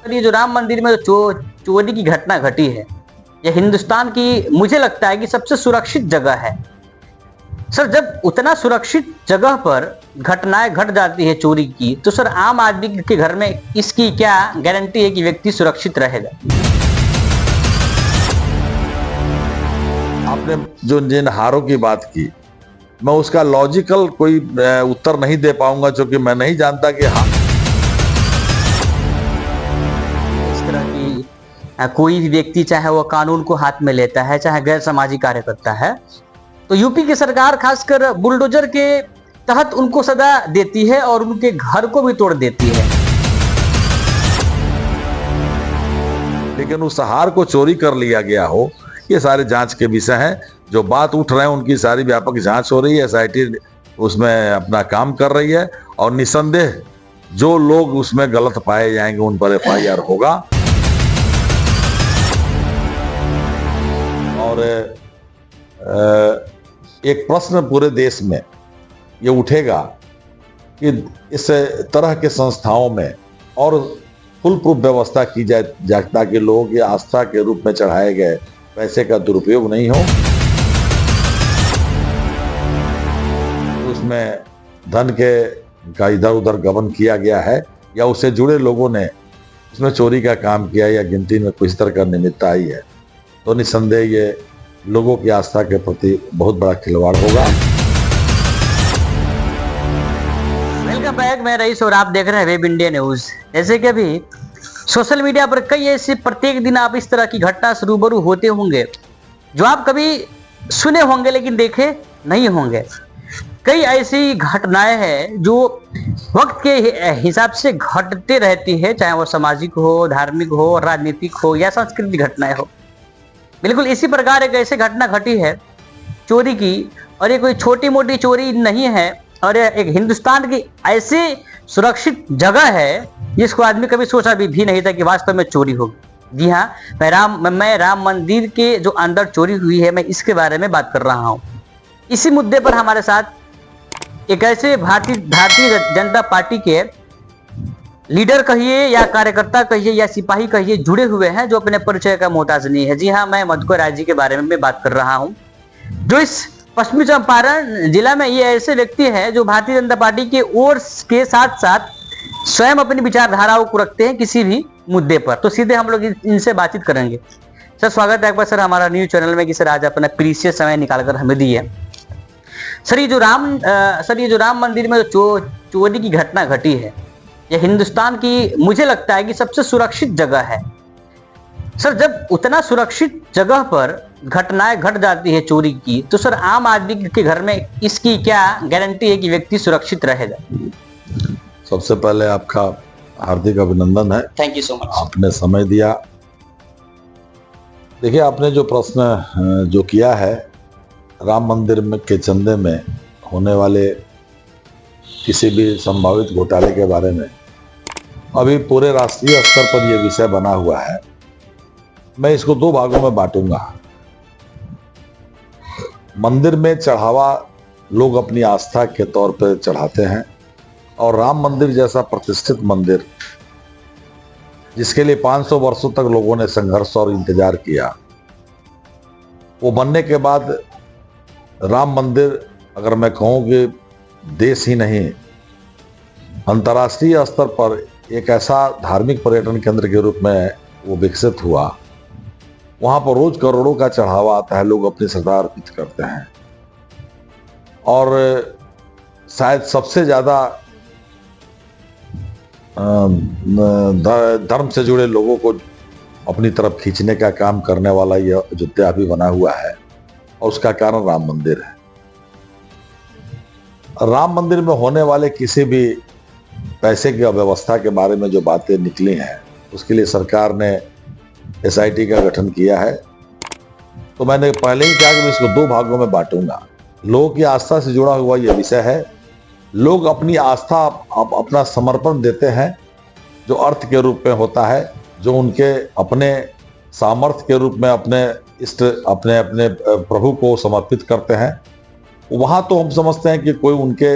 ये जो राम मंदिर में चोरी की घटना घटी है, यह हिंदुस्तान की मुझे लगता है कि सबसे सुरक्षित जगह है। सर, जब उतना सुरक्षित जगह पर घटनाएं घट जाती है चोरी की, तो सर आम आदमी के घर में इसकी क्या गारंटी है कि व्यक्ति सुरक्षित रहेगा? आपने जो जिन हारों की बात की, मैं उसका लॉजिकल कोई उत्तर नहीं दे पाऊंगा, क्योंकि मैं नहीं जानता कि इस तरह की कोई भी व्यक्ति, चाहे वो कानून को हाथ में लेता है, चाहे गैर सामाजिक कार्य करता है, तो यूपी की सरकार खासकर बुलडोजर के तहत उनको सजा देती है और उनके घर को भी तोड़ देती है। लेकिन उस हार को चोरी कर लिया गया हो, ये सारे जांच के विषय हैं। जो बात उठ रहे हैं उनकी सारी व्यापक जांच हो रही है, एसआईटी उसमें अपना काम कर रही है, और निसंदेह जो लोग उसमें गलत पाए जाएंगे उन पर एफआईआर होगा। और एक प्रश्न पूरे देश में ये उठेगा कि इस तरह के संस्थाओं में और फुल प्रूफ व्यवस्था की जाए ताकि लोगों की आस्था के रूप में चढ़ाए गए पैसे का दुरुपयोग नहीं हो, उसमें धन का इधर उधर गबन किया गया है या उससे जुड़े लोगों ने उसमें चोरी का काम किया या गिनती में कुछ तरह का निमित्त आई है, तो निसंदेह ये लोगों की आस्था के प्रति बहुत बड़ा खिलवाड़ होगा। वेलकम बैक, मैं रईस और आप देख रहे हैं वेब इंडिया न्यूज। जैसे कि अभी सोशल मीडिया पर कई ऐसे प्रत्येक दिन आप इस तरह की घटना से रूबरू होते होंगे जो आप कभी सुने होंगे लेकिन देखे नहीं होंगे। कई ऐसी घटनाएं हैं जो वक्त के हिसाब से घटते रहती है, चाहे वो सामाजिक हो, धार्मिक हो, राजनीतिक हो या सांस्कृतिक घटनाएं हो। बिल्कुल इसी प्रकार एक ऐसी घटना घटी है चोरी की, और ये कोई छोटी मोटी चोरी नहीं है, और एक हिंदुस्तान की ऐसी सुरक्षित जगह है जिसको आदमी कभी सोचा भी नहीं था कि वास्तव में चोरी होगी। जी हाँ, मैं राम मंदिर के जो अंदर चोरी हुई है, मैं इसके बारे में बात कर रहा हूँ। इसी मुद्दे पर हमारे साथ एक ऐसे भारतीय जनता पार्टी के लीडर कहिए या कार्यकर्ता कहिए या सिपाही कहिए जुड़े हुए हैं जो अपने परिचय का मोहताज नहीं है। जी हाँ, मैं मधुकर राय जी के बारे में बात कर रहा हूँ, जो इस पश्चिमी चंपारण जिला में ये ऐसे व्यक्ति हैं जो भारतीय जनता पार्टी के ओर के साथ साथ स्वयं अपनी विचारधाराओं को रखते हैं किसी भी मुद्दे पर। तो सीधे हम लोग इनसे बातचीत करेंगे। सर, स्वागत है एक बार सर हमारा न्यूज चैनल में कि सर आज अपना प्रीशियस समय निकालकर हमें दिए। सर, ये जो राम मंदिर में चोरी की घटना घटी है, यह हिंदुस्तान की मुझे लगता है कि सबसे सुरक्षित जगह है। सर, जब उतना सुरक्षित जगह पर घटनाएं घट जाती है चोरी की, तो सर आम आदमी के घर में इसकी क्या गारंटी है कि व्यक्ति सुरक्षित रहेगा? सबसे पहले आपका हार्दिक अभिनंदन है। Thank you so much. आपने समय दिया। देखिए, आपने जो प्रश्न जो किया है राम मंदिर में के चंदे में होने वाले किसी भी संभावित घोटाले के बारे में, अभी पूरे राष्ट्रीय स्तर पर यह विषय बना हुआ है। मैं इसको दो भागों में बांटूंगा। मंदिर में चढ़ावा लोग अपनी आस्था के तौर पर चढ़ाते हैं, और राम मंदिर जैसा प्रतिष्ठित मंदिर जिसके लिए 500 वर्षों तक लोगों ने संघर्ष और इंतजार किया, वो बनने के बाद राम मंदिर, अगर मैं कहूँ कि देश ही नहीं अंतर्राष्ट्रीय स्तर पर एक ऐसा धार्मिक पर्यटन केंद्र के रूप में वो विकसित हुआ। वहाँ पर रोज करोड़ों का चढ़ावा आता है, लोग अपनी श्रद्धा अर्पित करते हैं, और शायद सबसे ज़्यादा धर्म से जुड़े लोगों को अपनी तरफ खींचने का काम करने वाला यह अयोध्या भी बना हुआ है, और उसका कारण राम मंदिर है। राम मंदिर में होने वाले किसी भी पैसे की अव्यवस्था के बारे में जो बातें निकली हैं, उसके लिए सरकार ने एसआईटी का गठन किया है। तो मैंने पहले ही कहा कि मैं इसको दो भागों में बांटूंगा। लोगों की आस्था से जुड़ा हुआ यह विषय है। लोग अपनी आस्था अपना समर्पण देते हैं, जो अर्थ के रूप में होता है, जो उनके अपने सामर्थ्य के रूप में अपने अपने प्रभु को समर्पित करते हैं। वहाँ तो हम समझते हैं कि कोई उनके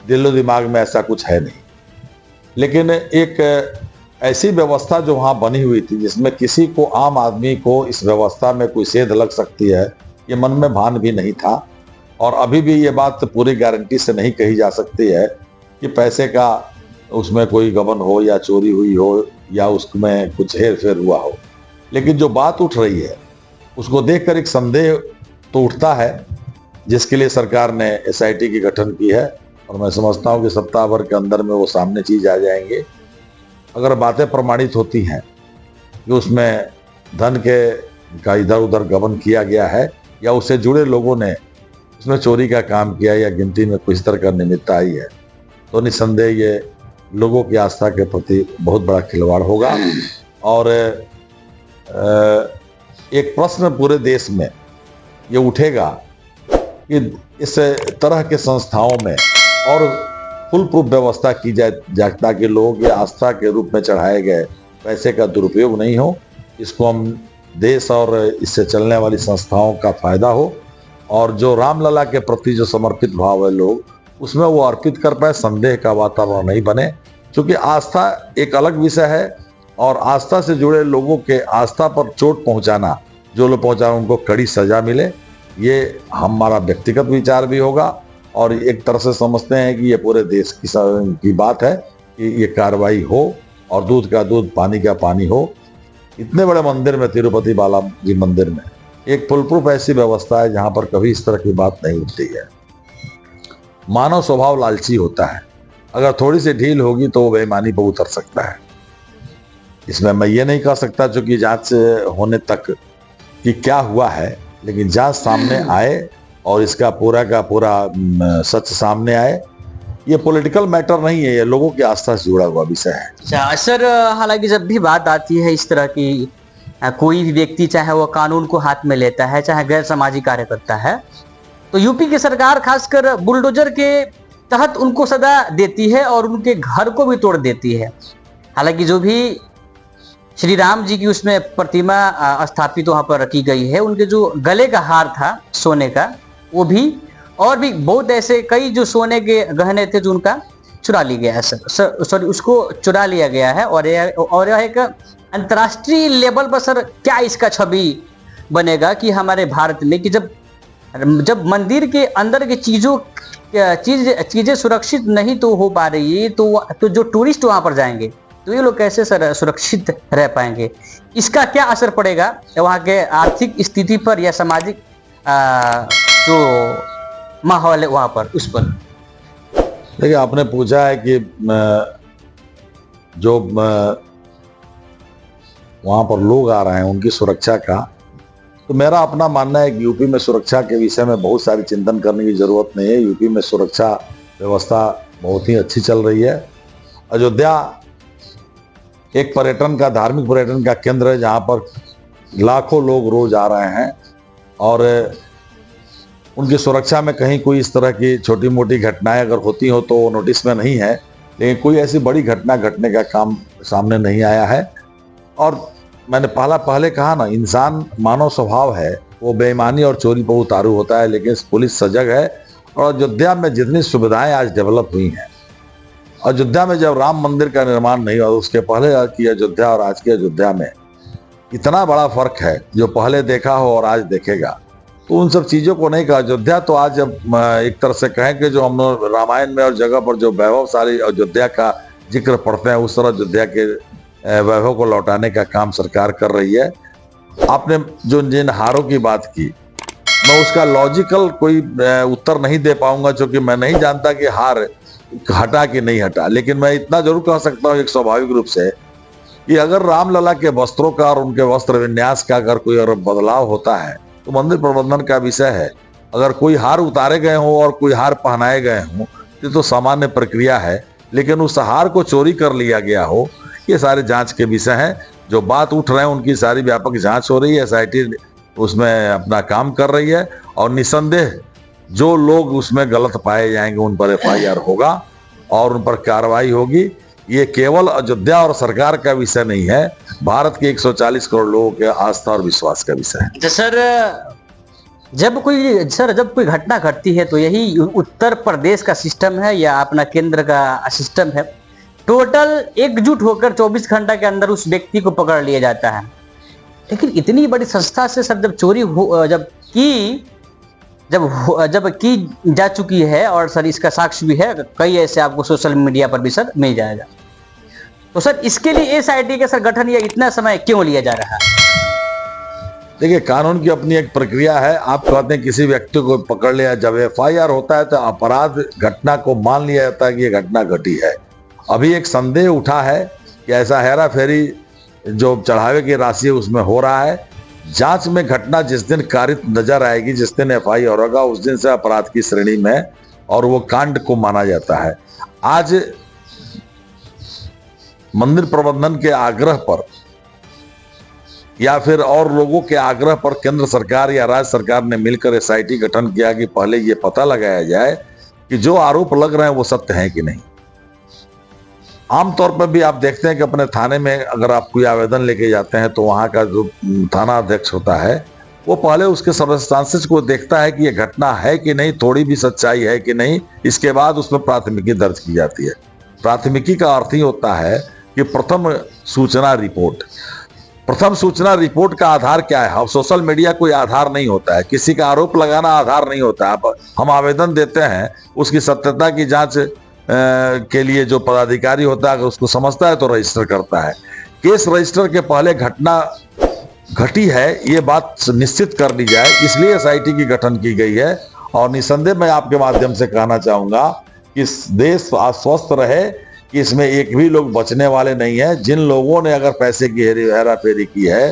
दिलो दिमाग में ऐसा कुछ है नहीं, लेकिन एक ऐसी व्यवस्था जो वहां बनी हुई थी जिसमें किसी को, आम आदमी को इस व्यवस्था में कोई सेध लग सकती है, ये मन में भान भी नहीं था। और अभी भी ये बात पूरी गारंटी से नहीं कही जा सकती है कि पैसे का उसमें कोई गबन हो या चोरी हुई हो या उसमें कुछ हेर फेर हुआ हो। लेकिन जो बात उठ रही है उसको देखकर एक संदेह तो उठता है, जिसके लिए सरकार ने एसआईटी की गठन की है। और मैं समझता हूं कि सप्ताह भर के अंदर में वो सामने चीज आ जाएंगे। अगर बातें प्रमाणित होती हैं कि उसमें धन का इधर उधर गबन किया गया है या उससे जुड़े लोगों ने उसमें चोरी का काम किया या गिनती में कुछ तरह का निमित्त आई है, तो निस्संदेह ये लोगों की आस्था के प्रति बहुत बड़ा खिलवाड़ होगा। और एक प्रश्न पूरे देश में ये उठेगा कि इस तरह के संस्थाओं में और फुल प्रूफ व्यवस्था की जाए ताकि लोगों की आस्था के रूप में चढ़ाए गए पैसे का दुरुपयोग नहीं हो, इसको हम देश और इससे चलने वाली संस्थाओं का फायदा हो, और जो रामलला के प्रति जो समर्पित भाव है लोग उसमें वो अर्पित कर पाए, संदेह का वातावरण नहीं बने। क्योंकि आस्था एक अलग विषय है और आस्था से जुड़े लोगों के आस्था पर चोट पहुंचाना, जो लोग पहुंचा उनको कड़ी सजा मिले, ये हमारा व्यक्तिगत विचार भी होगा। और एक तरह से समझते हैं कि ये पूरे देश की बात है कि ये कार्रवाई हो और दूध का दूध पानी का पानी हो। इतने बड़े मंदिर में, तिरुपति बालाजी मंदिर में एक फुल प्रूफ ऐसी व्यवस्था है जहां पर कभी इस तरह की बात नहीं उठती है। मानव स्वभाव लालची होता है, अगर थोड़ी सी ढील होगी तो वो बेईमानी पर उतर सकता है। इसमें मैं ये नहीं कह सकता चूंकि जांच होने तक कि क्या हुआ है, लेकिन जांच सामने आए और इसका पूरा का पूरा सच सामने आए। ये पॉलिटिकल मैटर नहीं है, ये लोगों की आस्था से जुड़ा हुआ विषय है। अच्छा सर, हालांकि जब भी बात आती है इस तरह की, कोई भी व्यक्ति चाहे वो कानून को हाथ में लेता है, चाहे गैर सामाजिक कार्य करता है, तो यूपी की सरकार खासकर बुलडोजर के तहत उनको सजा देती है और उनके घर को भी तोड़ देती है। हालांकि जो भी श्री राम जी की उसमें प्रतिमा स्थापित वहां पर रखी गई है, उनके जो गले का हार था सोने का, वो भी, और भी बहुत ऐसे कई जो सोने के गहने थे जो उनका चुरा लिया गया है सर, सॉरी उसको चुरा लिया गया है। और यह एक अंतर्राष्ट्रीय लेवल पर सर क्या इसका छवि बनेगा कि हमारे भारत में कि जब मंदिर के अंदर की चीजें सुरक्षित नहीं तो हो पा रही है, तो जो टूरिस्ट वहां पर जाएंगे तो ये लोग कैसे सर सुरक्षित रह पाएंगे? इसका क्या असर पड़ेगा वहाँ के आर्थिक स्थिति पर या सामाजिक जो माहौल है वहाँ पर, उस पर? देखिए, आपने पूछा है कि जो वहाँ पर लोग आ रहे हैं उनकी सुरक्षा का, तो मेरा अपना मानना है कि यूपी में सुरक्षा के विषय में बहुत सारी चिंतन करने की जरूरत नहीं है। यूपी में सुरक्षा व्यवस्था बहुत ही अच्छी चल रही है। अयोध्या एक पर्यटन का, धार्मिक पर्यटन का केंद्र है जहाँ पर लाखों लोग रोज आ रहे हैं और उनकी सुरक्षा में कहीं कोई इस तरह की छोटी मोटी घटनाएं अगर होती हो तो वो नोटिस में नहीं है, लेकिन कोई ऐसी बड़ी घटना घटने का काम सामने नहीं आया है। और मैंने पहले कहा ना, इंसान मानव स्वभाव है, वो बेईमानी और चोरी पर उतारू होता है, लेकिन पुलिस सजग है। और अयोध्या में जितनी सुविधाएं आज डेवलप हुई हैं, अयोध्या में जब राम मंदिर का निर्माण नहीं हुआ उसके पहले की अयोध्या और आज की अयोध्या में इतना बड़ा फर्क है, जो पहले देखा हो और आज देखेगा। तो उन सब चीज़ों को नहीं कहा। अयोध्या तो आज जब एक तरह से कहें कि जो हम लोग रामायण में और जगह पर जो वैभवशाली अयोध्या का जिक्र पढ़ते हैं, उस तरह अयोध्या के वैभव को लौटाने का काम सरकार कर रही है। आपने जो जिन हारों की बात की, मैं उसका लॉजिकल कोई उत्तर नहीं दे पाऊंगा, क्योंकि मैं नहीं जानता कि हार हटा कि नहीं हटा। लेकिन मैं इतना जरूर कह सकता हूँ एक स्वाभाविक रूप से कि अगर रामलला के वस्त्रों का और उनके वस्त्र विन्यास का अगर कोई अगर बदलाव होता है तो मंदिर प्रबंधन का विषय है। अगर कोई हार उतारे गए हों और कोई हार पहनाए गए हों तो सामान्य प्रक्रिया है, लेकिन उस हार को चोरी कर लिया गया हो, ये सारे जांच के विषय हैं। जो बात उठ रहे हैं उनकी सारी व्यापक जांच हो रही है, एसआईटी उसमें अपना काम कर रही है और निसंदेह जो लोग उसमें गलत पाए जाएंगे उन पर एफआईआर होगा और उन पर कार्रवाई होगी। ये केवल अयोध्या और सरकार का विषय नहीं है, भारत के 140 करोड़ लोगों के आस्था और विश्वास का विषय है। तो सर जब कोई घटना घटती है तो यही उत्तर प्रदेश का सिस्टम है या अपना केंद्र का सिस्टम है टोटल एकजुट होकर 24 घंटा के अंदर उस व्यक्ति को पकड़ लिया जाता है। लेकिन इतनी बड़ी संस्था से सर जब चोरी जब की जा चुकी है, और सर इसका साक्ष्य भी है, कई ऐसे आपको सोशल मीडिया पर भी सर मिल जाएगा, तो सर इसके लिए एसआईटी का सर गठन या इतना समय क्यों लिया जा रहा है? देखिए, कानून की अपनी एक प्रक्रिया है। आप कहते हैं किसी व्यक्ति को पकड़ लिया, जब एफआईआर होता है तो अपराध घटना को मान लिया जाता है कि ये घटना घटी है। अभी एक संदेह उठा है कि ऐसा हेरा फेरी जो चढ़ावे की राशि है उसमें हो रहा है। जांच में घटना जिस दिन कारित नजर आएगी, जिस दिन एफआईआर होगा, उस दिन से अपराध की श्रेणी में और वो कांड को माना जाता है। आज मंदिर प्रबंधन के आग्रह पर या फिर और लोगों के आग्रह पर केंद्र सरकार या राज्य सरकार ने मिलकर एसआईटी गठन किया कि पहले ये पता लगाया जाए कि जो आरोप लग रहे हैं वो सत्य हैं कि नहीं। आमतौर पर भी आप देखते हैं कि अपने थाने में अगर आप कोई आवेदन लेके जाते हैं तो वहां का जो थाना अध्यक्ष होता है वो पहले उसके सर्कमस्टांसेस को देखता है कि ये घटना है कि नहीं, थोड़ी भी सच्चाई है कि नहीं, इसके बाद उसमें प्राथमिकी दर्ज की जाती है। प्राथमिकी का अर्थ ही होता है कि प्रथम सूचना रिपोर्ट। प्रथम सूचना रिपोर्ट का आधार क्या है? अब सोशल मीडिया कोई आधार नहीं होता है, किसी का आरोप लगाना आधार नहीं होता है। हम आवेदन देते हैं, उसकी सत्यता की जांच के लिए जो पदाधिकारी होता है अगर उसको समझता है तो रजिस्टर करता है। केस रजिस्टर के पहले घटना घटी है ये बात निश्चित कर ली जाए, इसलिए एसआईटी की गठन की गई है। और निसंदेह मैं आपके माध्यम से कहना चाहूंगा कि देश आश्वस्त रहे कि इसमें एक भी लोग बचने वाले नहीं है। जिन लोगों ने अगर पैसे की हेरा फेरी की है,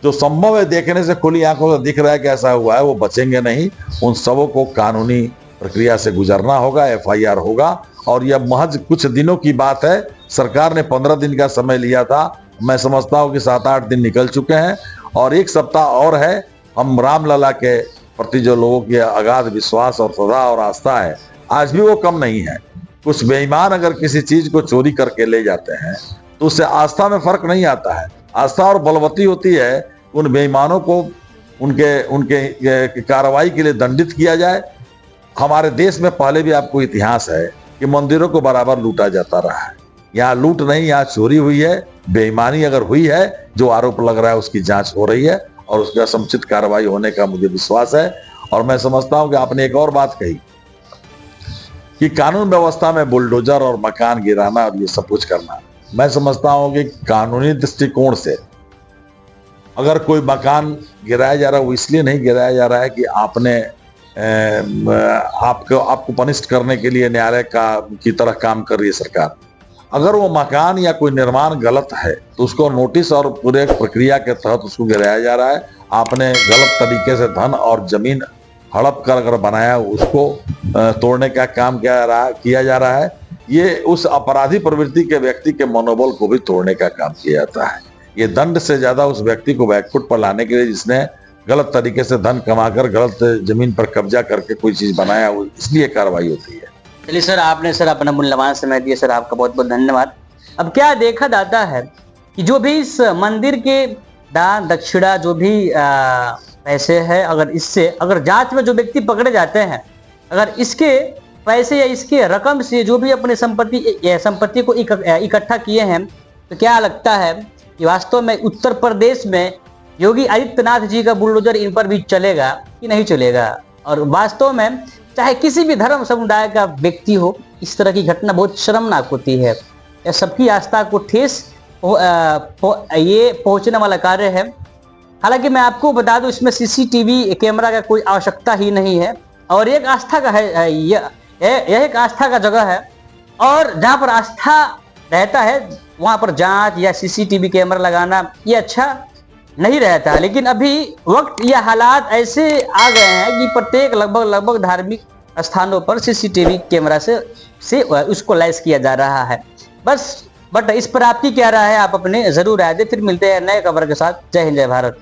जो संभव है देखने से खुली आंखों से दिख रहा है कि ऐसा हुआ है, वो बचेंगे नहीं। उन सबों को कानूनी प्रक्रिया से गुजरना होगा, एफआईआर होगा। और यह महज कुछ दिनों की बात है। सरकार ने 15 दिन का समय लिया था, मैं समझता हूं कि 7-8 दिन निकल चुके हैं और एक सप्ताह और है। हम रामलला के प्रति जो लोगों की अगाध विश्वास और श्रद्धा और आस्था है, आज भी वो कम नहीं है। कुछ बेईमान अगर किसी चीज को चोरी करके ले जाते हैं तो उससे आस्था में फर्क नहीं आता है। आस्था और बलवती होती है उन बेईमानों को उनके कार्रवाई के लिए दंडित किया जाए। हमारे देश में पहले भी आपको इतिहास है कि मंदिरों को बराबर लूटा जाता रहा है। यहाँ लूट नहीं, यहाँ चोरी हुई है, बेईमानी अगर हुई है, जो आरोप लग रहा है उसकी जांच हो रही है और उसका समुचित कार्रवाई होने का मुझे विश्वास है। और मैं समझता हूं कि आपने एक और बात कही कि कानून व्यवस्था में बुलडोजर और मकान गिराना और ये सब कुछ करना, मैं समझता हूं कि कानूनी दृष्टिकोण से अगर कोई मकान गिराया जा रहा है वो इसलिए नहीं गिराया जा रहा है कि आपने आपको पनिश करने के लिए न्यायालय की तरह काम कर रही है सरकार। अगर वो मकान या कोई निर्माण गलत है तो उसको नोटिस और पूरे प्रक्रिया के तहत उसको गिराया जा रहा है। आपने गलत तरीके से धन और जमीन हड़प कर अगर बनाया उसको तोड़ने का काम किया जा रहा है। ये उस अपराधी प्रवृत्ति के व्यक्ति के मनोबल को भी तोड़ने का काम किया जाता है। ये दंड से ज्यादा उस व्यक्ति को बैकफुट पर लाने के लिए जिसने गलत तरीके से धन कमाकर गलत जमीन पर कब्जा करके कोई चीज बनाया, इसलिए कार्रवाई होती है। चलिए सर, आपने सर अपना मूल्यवान समय दिया सर, आपका बहुत बहुत धन्यवाद। अब क्या देखा जाता है कि जो भी इस मंदिर के दान दक्षिणा जो भी पैसे है, अगर जांच में जो व्यक्ति पकड़े जाते हैं, अगर इसके पैसे या इसके रकम से जो भी अपने संपत्ति को इकट्ठा किए हैं, तो क्या लगता है कि वास्तव में उत्तर प्रदेश में योगी आदित्यनाथ जी का बुलडोजर इन पर भी चलेगा कि नहीं चलेगा? और वास्तव में चाहे किसी भी धर्म समुदाय का व्यक्ति हो, इस तरह की घटना बहुत शर्मनाक होती है। यह सबकी आस्था को ठेस ये पहुंचने वाला कार्य है। हालांकि मैं आपको बता दूं, इसमें सीसीटीवी कैमरा का कोई आवश्यकता ही नहीं है और एक आस्था का है, यह एक आस्था का जगह है। और जहां पर आस्था रहता है वहां पर जांच या सीसीटीवी कैमरा लगाना ये अच्छा नहीं रहता। लेकिन अभी वक्त या हालात ऐसे आ गए हैं कि प्रत्येक लगभग धार्मिक स्थानों पर सीसीटीवी कैमरा से उसको लैस किया जा रहा है। बट इस पर आपकी क्या राय है? आप अपने जरूर राय दें। फिर मिलते हैं नए खबर के साथ। जय हिंद, जय भारत।